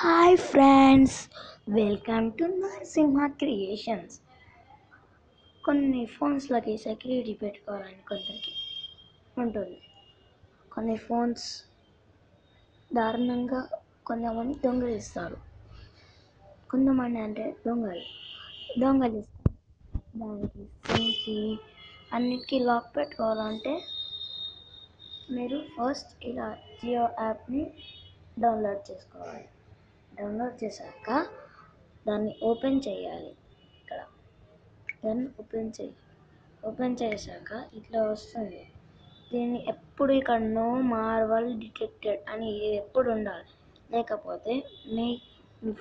Hi friends, welcome to Narasimha creations. కొన్ని ఫోన్స్లకి security పెట్టుకోవాలని కొందరికి ఉంటుంది. కొన్ని ఫోన్స్ దారుణంగా కొంతమంది దొంగలిస్తారు. కొంతమంది అంటే దొంగలిస్తారు. దానికి సిమ్కి అన్నిటికీ లాక్ పెట్టుకోవాలంటే మీరు ఫస్ట్ ఇలా జియో యాప్ని డౌన్లోడ్ చేసుకోవాలి. డౌన్లోడ్ చేశాక దాన్ని ఓపెన్ చేయాలి. ఇక్కడ దాన్ని ఓపెన్ చేశాక ఇట్లా వస్తుంది. దీన్ని ఎప్పుడు ఇక్కడ నో మార్వల్ డిటెక్టెడ్ అని ఎప్పుడు ఉండాలి, లేకపోతే మీ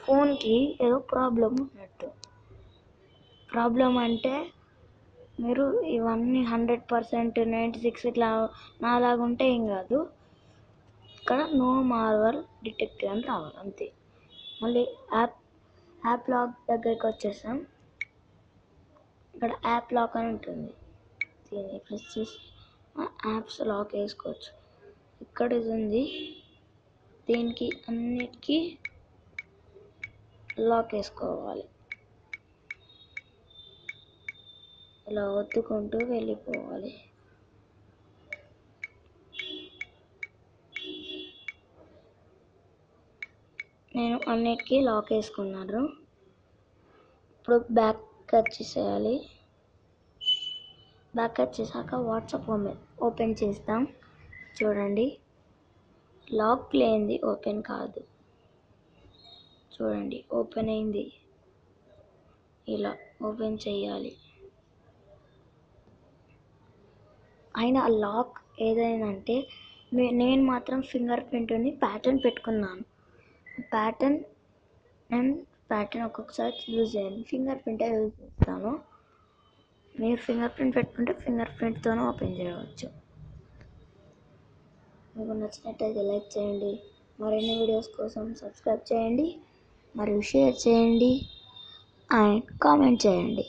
ఫోన్కి ఏదో ప్రాబ్లం ఉన్నట్టు. ప్రాబ్లం అంటే మీరు ఇవన్నీ 100%, 96 ఇట్లా నాలాగుంటే ఏం కాదు. ఇక్కడ నో మార్వల్ డిటెక్టెడ్ అని రావాలి అంతే. మళ్ళీ యాప్ లాక్ దగ్గరికి వచ్చేసాం. ఇక్కడ యాప్ లాక్ అని ఉంటుంది. దీన్ని ప్రెస్ చేసి యాప్స్ లాక్ వేసుకోవచ్చు. ఇక్కడ ఇది ఉంది, దీనికి అన్నిటికీ లాక్ వేసుకోవాలి. ఇలా ఒత్తుకుంటూ వెళ్ళిపోవాలి. నేను అన్నిటికీ లాక్ వేసుకున్నాను. ఇప్పుడు బ్యాక్ వచ్చేసేయాలి. బ్యాక్ వచ్చేసాక వాట్సాప్ ఓపెన్ చేస్తాం. చూడండి, లాక్ లేనిది ఓపెన్ కాదు. చూడండి, ఓపెన్ అయింది. ఇలా ఓపెన్ చేయాలి. అయినా లాక్ ఏదైనా నేను మాత్రం ఫింగర్ ప్రింట్ని ప్యాటర్న్ పెట్టుకున్నాను. ప్యాటర్న్ ఒక్కొక్కసారి యూజ్ చేయాలి. ఫింగర్ ప్రింటే యూజ్ చేస్తాను. మీరు ఫింగర్ ప్రింట్ పెట్టుకుంటే ఫింగర్ ప్రింట్తోనే ఓపెన్ చేయవచ్చు. మీకు నచ్చినట్టయితే లైక్ చేయండి. మరిన్ని వీడియోస్ కోసం సబ్స్క్రైబ్ చేయండి, మరియు షేర్ చేయండి అండ్ కామెంట్ చేయండి.